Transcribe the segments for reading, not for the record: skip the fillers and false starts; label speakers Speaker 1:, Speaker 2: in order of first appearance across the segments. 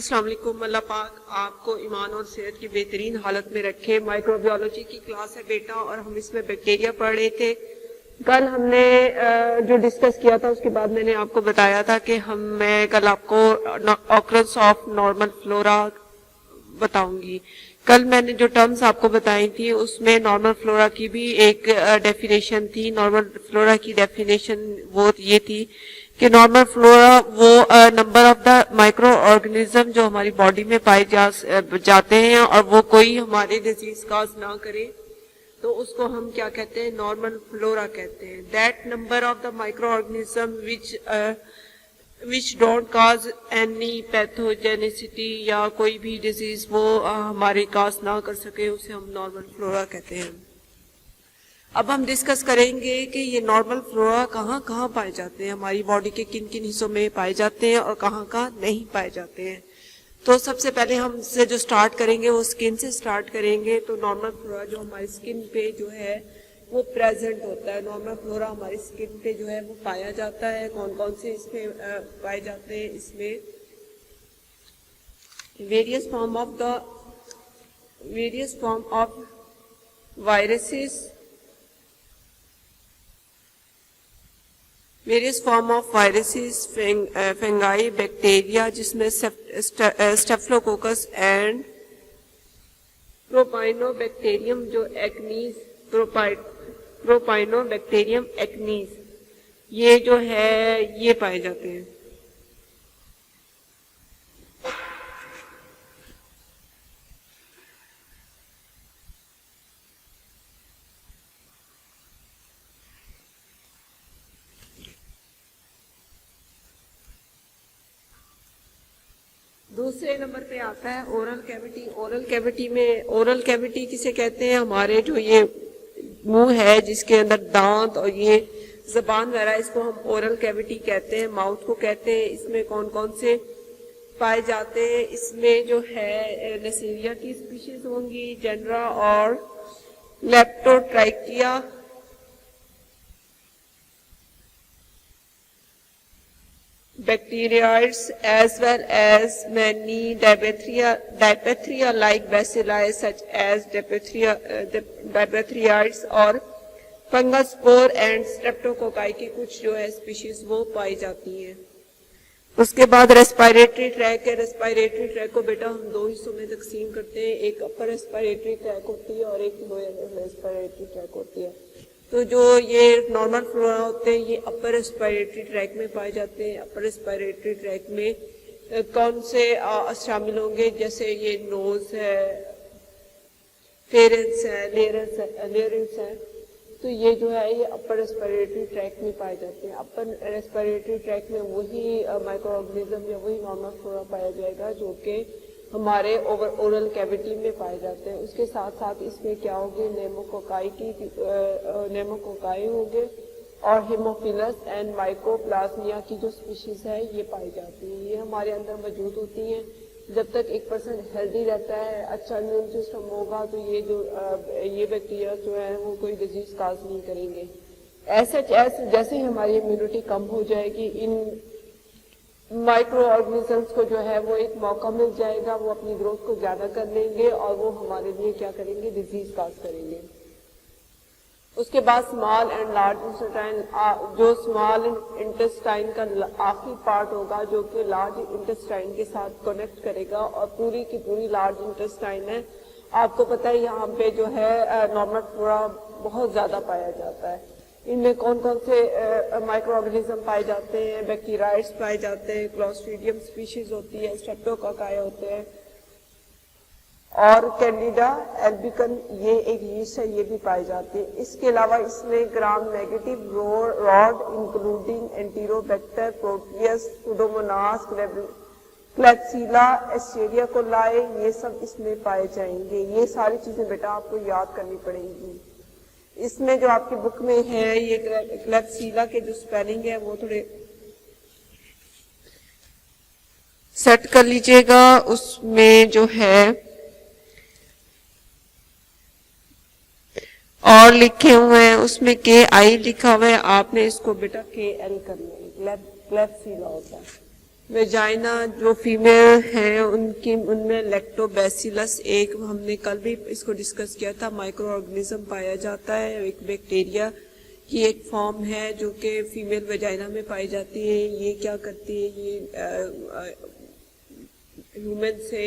Speaker 1: السلام علیکم. اللہ پاک آپ کو ایمان اور صحت کی بہترین حالت میں رکھے. مائکرو بایولوجی کی کلاس ہے بیٹا, اور ہم اس میں بیکٹیریا پڑھ رہے تھے. کل ہم نے جو ڈسکس کیا تھا اس کے بعد میں نے آپ کو بتایا تھا کہ میں کل آپ کو آکرنس آف نارمل فلورا بتاؤں گی. کل میں نے جو ٹرمز آپ کو بتائی تھی اس میں نارمل فلورا کی بھی ایک ڈیفینیشن تھی. نارمل فلورا کی ڈیفینیشن وہ یہ تھی کہ نارمل فلورا وہ number of the micro organism جو ہماری باڈی میں پائے جاتے ہیں اور وہ کوئی ہمارے ڈیزیز کاز نہ کرے, تو اس کو ہم کیا کہتے ہیں, نارمل فلورا کہتے ہیں. That number of the micro organism which don't cause any pathogenicity یا کوئی بھی ڈیزیز وہ ہمارے کاز نہ کر سکے, اسے ہم نارمل فلورا کہتے ہیں. اب ہم ڈسکس کریں گے کہ یہ نارمل فلورا کہاں کہاں پائے جاتے ہیں, ہماری باڈی کے کن کن حصوں میں پائے جاتے ہیں اور کہاں کہاں نہیں پائے جاتے ہیں. تو سب سے پہلے ہم سے جو سٹارٹ کریں گے وہ سکن سے سٹارٹ کریں گے. تو نارمل فلورا جو ہماری سکن پہ جو ہے وہ پریزنٹ ہوتا ہے. نارمل فلورا ہماری سکن پہ جو ہے وہ پایا جاتا ہے. کون کون سے اس میں پائے جاتے ہیں, اس میں various form of viruses, fungi, bacteria جس میں اسٹیفلوکوکس اینڈ پروپائنوبیکٹیریم جو پروپائنوبیکٹیریم ایکنیز یہ جو ہے یہ پائے جاتے ہیں. دوسرے نمبر پہ آتا ہے اورل کیویٹی. اورل کیویٹی کسے کہتے ہیں, ہمارے جو یہ منہ ہے جس کے اندر دانت اور یہ زبان وغیرہ, اس کو ہم اورل کیویٹی کہتے ہیں, ماؤتھ کو کہتے ہیں. اس میں کون کون سے پائے جاتے ہیں, اس میں جو ہے نیسیریا کی اسپیشیز ہوں گی, جنرا اور لیپٹوٹرائکیا, bacteroids as well as many diphtheria like bacilli such as diphtheriids اور fungus spore and streptococci کی کچھ جو ہے اسپیشیز وہ پائی جاتی ہیں. اس کے بعد ریسپائریٹری ٹریک ہے. ریسپائریٹری ٹریک کو بیٹا ہم دو حصوں میں تقسیم کرتے ہیں, ایک اپر ریسپائریٹری ٹریک ہوتی ہے اور ایک لوئر ریسپائریٹری ٹریک ہوتی ہے. تو جو یہ نارمل فلورا ہوتے ہیں یہ اپر ریسپائریٹری ٹریک میں پائے جاتے ہیں. اپر ریسپائریٹری ٹریک میں کون سے شامل ہوں گے, جیسے یہ نوز ہے, فیرنس ہے, لیرنس ہے, تو یہ جو ہے یہ اپر ریسپائریٹری ٹریک میں پائے جاتے ہیں. اپر ریسپائریٹری ٹریک میں وہی مائکرو آرگنزم یا وہی نارمل فلورا پایا جائے گا جو کہ ہمارے اورل کیویٹی میں پائے جاتے ہیں. اس کے ساتھ ساتھ اس میں کیا ہوگے, نیموکوکائی ہوگے اور ہیموفیلس اینڈ مائکوپلازمیا کی جو اسپیشیز ہے یہ پائی جاتی ہیں. یہ ہمارے اندر موجود ہوتی ہیں. جب تک 1% ہیلدی رہتا ہے, اچھا امیون سسٹم ہوگا, تو یہ بیکٹیریا جو ہے وہ کوئی ڈیزیز کاز نہیں کریں گے. جیسے ہی ہماری امیونٹی کم ہو جائے گی, ان مائکرو آرگنزمس کو جو ہے وہ ایک موقع مل جائے گا, وہ اپنی گروتھ کو زیادہ کر لیں گے اور وہ ہمارے لیے کیا کریں گے, ڈیزیز کاز کریں گے. اس کے بعد اسمال اینڈ لارج انٹسٹائن, جو اسمال انٹسٹائن کا آخری پارٹ ہوگا جو کہ لارج انٹسٹائن کے ساتھ کنیکٹ کرے گا, اور پوری کی پوری لارج انٹسٹائن ہے. آپ کو پتہ ہے یہاں پہ جو ہے نارمل فلورا بہت زیادہ پایا جاتا ہے. ان میں کون کون سے مائکرو آرگنزم پائے جاتے ہیں, بیکٹیرائڈس پائے جاتے ہیں, کلاسٹریڈیم اسپیشیز ہوتی ہے, اسٹریپٹوکوکائی ہوتے ہیں, اور کینڈیڈا البیکن یہ ایک یسٹ ہے, یہ بھی پائے جاتے ہیں. اس کے علاوہ اس میں gram negative rod including enterobacter, proteus, pseudomonas, klebsiella, escherichia coli, یہ سب اس میں پائے جائیں گے. یہ ساری چیزیں بیٹا آپ کو یاد کرنی پڑیں گی. اس میں جو آپ کی بک میں ہے یہ کلیبسیلا کے جو سپیلنگ ہے وہ تھوڑے سیٹ کر لیجئے گا. اس میں جو ہے اور لکھے ہوئے ہیں, اس میں KI لکھا ہوا ہے, آپ نے اس کو بیٹا KL کرنا ہے. کلیبسیلا ہوتا ہے. ویجائنا جو فیمیل ہیں ان میں لیکٹوبیسیلس ایک ہم نے کل بھی اس کو ڈسکس کیا تھا مائکرو آرگنزم پایا جاتا ہے، ایک بیکٹیریا کی ایک فارم ہے جو کہ فیمیل ویجائنا میں پائی جاتی ہے. یہ کیا کرتی ہے، یہ ہیومن سے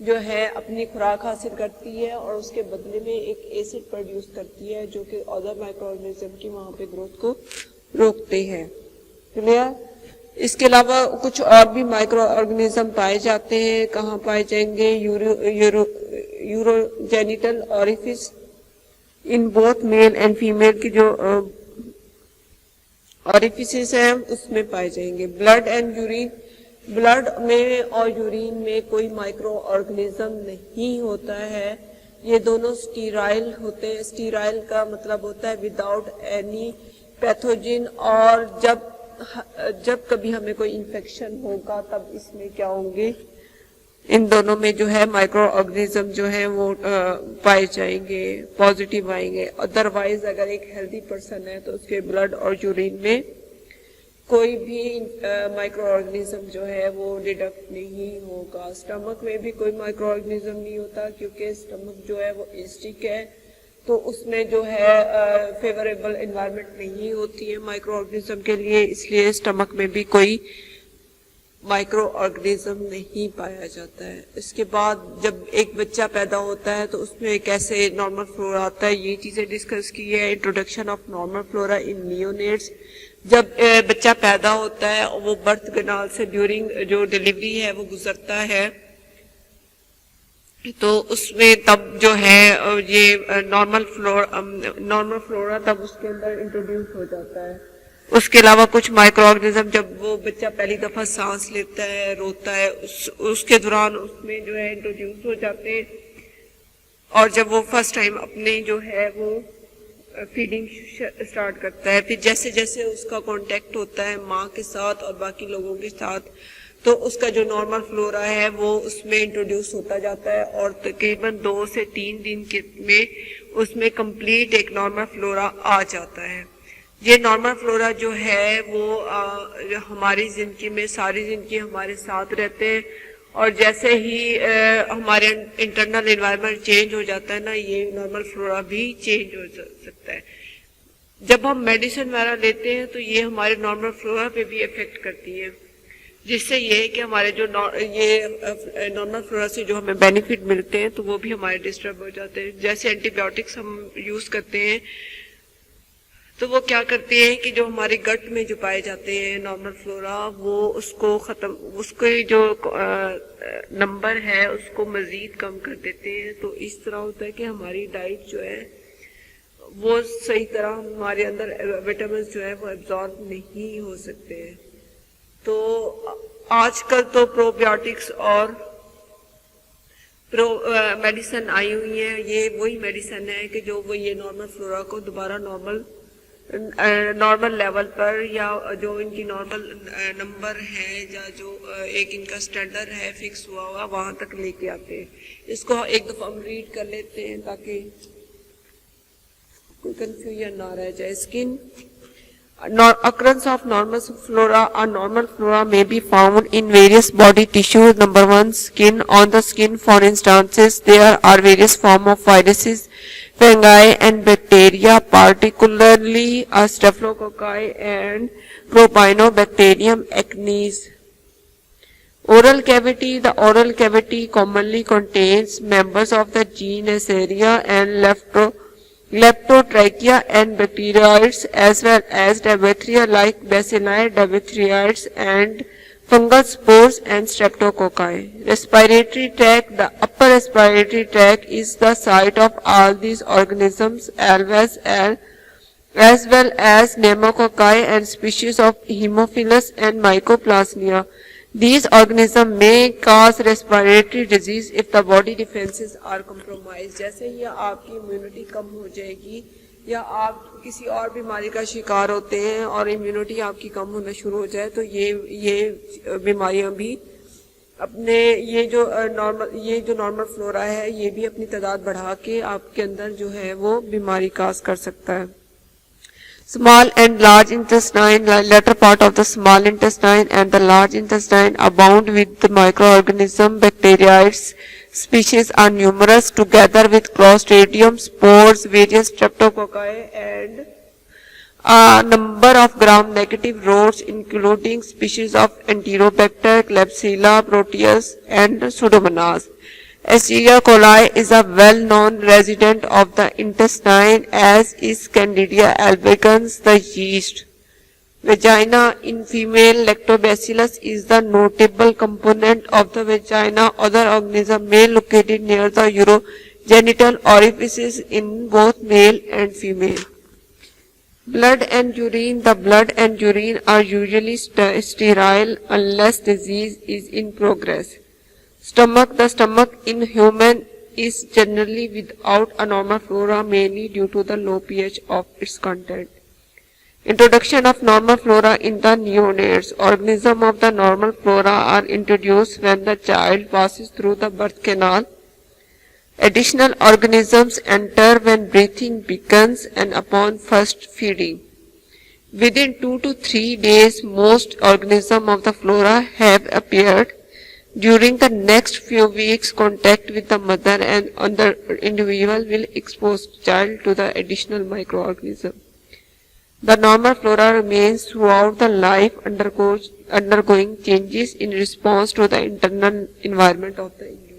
Speaker 1: جو ہے اپنی خوراک حاصل کرتی ہے اور اس کے بدلے میں ایک ایسڈ پروڈیوس کرتی ہے جو کہ ادر مائکرو آرگنزم کی وہاں پہ گروتھ کو روکتے ہیں. کلیئر؟ اس کے علاوہ کچھ اور بھی مائکرو آرگنزم پائے جاتے ہیں. کہاں پائے جائیں گے؟ Urogenital orifice in both male and female کی جو اوریفسز ہیں اس میں پائے جائیں گے. بلڈ اینڈ یورین، بلڈ میں اور یورین میں کوئی مائکرو آرگنزم نہیں ہوتا ہے. یہ دونوں سٹیرائل ہوتے ہیں. سٹیرائل کا مطلب ہوتا ہے وداؤٹ اینی پیتھوجن، اور جب کبھی ہمیں کوئی انفیکشن ہوگا تب اس میں کیا ہوں گے، ان دونوں میں جو ہے مائکرو آرگنزم جو ہے وہ پائے جائیں گے، پازیٹیو آئیں گے. ادروائز اگر ایک ہیلدی پرسن ہے تو اس کے بلڈ اور یورین میں کوئی بھی مائکرو آرگنزم جو ہے وہ ڈیٹیکٹ نہیں ہوگا. اسٹمک میں بھی کوئی مائکرو آرگنزم نہیں ہوتا کیونکہ اسٹمک جو ہے وہ ایسٹک ہے، تو اس میں جو ہے فیوریبل انوائرمنٹ نہیں ہوتی ہے مائکرو آرگنزم کے لیے، اس لیے اسٹمک میں بھی کوئی مائکرو آرگنزم نہیں پایا جاتا ہے. اس کے بعد جب ایک بچہ پیدا ہوتا ہے تو اس میں کیسے نارمل فلورا آتا ہے، یہ چیزیں ڈسکس کی ہے. انٹروڈکشن آف نارمل فلورا ان نیونیٹس، جب بچہ پیدا ہوتا ہے وہ برتھ کینال سے ڈیورنگ جو ڈیلیوری ہے وہ گزرتا ہے، تو اس میں تب جو ہے یہ نارمل فلورا تب اس کے اندر انٹروڈیوس ہو جاتا ہے. اس کے علاوہ کچھ مائکرو آرگنزم جب وہ بچہ پہلی دفعہ سانس لیتا ہے، روتا ہے، اس کے دوران اس میں جو ہے انٹروڈیوس ہو جاتے ہیں. اور جب وہ فرسٹ ٹائم اپنے جو ہے وہ فیڈنگ اسٹارٹ کرتا ہے، پھر جیسے جیسے اس کا کانٹیکٹ ہوتا ہے ماں کے ساتھ اور باقی لوگوں کے ساتھ، تو اس کا جو نارمل فلورا ہے وہ اس میں انٹروڈیوس ہوتا جاتا ہے، اور تقریباً 2 سے 3 دن میں اس میں کمپلیٹ ایک نارمل فلورا آ جاتا ہے. یہ نارمل فلورا جو ہے وہ ہماری زندگی میں ساری زندگی ہمارے ساتھ رہتے ہیں، اور جیسے ہی ہمارے انٹرنل انوائرمنٹ چینج ہو جاتا ہے نا، یہ نارمل فلورا بھی چینج ہو سکتا ہے. جب ہم میڈیسن وغیرہ لیتے ہیں تو یہ ہمارے نارمل فلورا پہ بھی افیکٹ کرتی ہے، جس سے یہ ہے کہ ہمارے جو یہ نارمل فلورا سے جو ہمیں بینیفٹ ملتے ہیں تو وہ بھی ہمارے ڈسٹرب ہو جاتے ہیں. جیسے اینٹی بایوٹکس ہم یوز کرتے ہیں تو وہ کیا کرتے ہیں کہ جو ہمارے گٹ میں جو پائے جاتے ہیں نارمل فلورا، وہ اس کے جو نمبر ہے اس کو مزید کم کر دیتے ہیں. تو اس طرح ہوتا ہے کہ ہماری ڈائٹ جو ہے وہ صحیح طرح ہمارے اندر وٹامنس جو ہے وہ ایبزارب نہیں ہو سکتے ہیں. تو آج کل تو پرو بایوٹکس اور میڈیسن آئی ہوئی ہیں. یہ وہی میڈیسن ہے کہ جو وہ یہ نارمل فلورا کو دوبارہ نارمل لیول پر، یا جو ان کی نارمل نمبر ہے یا جو ایک ان کا اسٹینڈرڈ ہے فکس ہوا ہوا وہاں تک لے کے آتے ہیں. اس کو ایک دفعہ ہم ریڈ کر لیتے ہیں تاکہ کوئی کنفیوژن نہ رہ جائے. Skin occurrence of normal flora or normal flora may be found in various body tissues. Number 1, skin. On the skin, for instance, there are various forms of viruses, fungi and bacteria, particularly Staphylococci and Propionibacterium acnes. Oral cavity. The oral cavity commonly contains members of the genus Neisseria and Leptotrachea and bacteroids, as well as Diphtheria like bacilli, Diphtheriids and fungal spores and Streptococci. Respiratory tract. The upper respiratory tract is the site of all these organisms, as well as pneumococci and species of Haemophilus and Mycoplasma. These organisms may cause respiratory disease if the body defenses are compromised. جیسے ہی آپ کی immunity کم ہو جائے گی یا آپ کسی اور بیماری کا شکار ہوتے ہیں اور امیونٹی آپ کی کم ہونا شروع ہو جائے تو یہ بیماریاں بھی اپنے یہ جو نارمل فلورا ہے یہ بھی اپنی تعداد بڑھا کے آپ کے اندر جو ہے وہ بیماری کاز کر سکتا ہے.
Speaker 2: Small and large intestine, latter part of the small intestine and the large intestine abound with the microorganism. Bacteroids species are numerous together with Clostridium, spores, various streptococci and a number of gram-negative rods including species of Enterobacter, Klebsiella, Proteus and Pseudomonas. Escherichia coli is a well-known resident of the intestine, as is Candida albicans, the yeast. Vagina in female Lactobacillus is the notable component of the vagina. Other organisms may located near the urogenital orifices in both male and female. Blood and urine. The blood and urine are usually sterile unless disease is in progress. Stomach. The stomach in human is generally without a normal flora, mainly due to the low pH of its content. Introduction of normal flora in the neonates. Organisms of the normal flora are introduced when the child passes through the birth canal. Additional organisms enter when breathing begins and upon first feeding. Within 2 to 3 days, most organisms of the flora have appeared. During the next few weeks, contact with the mother and other individual will expose child to the additional microorganism. The normal flora remains throughout the life, undergoing changes in response to the internal environment of the individual.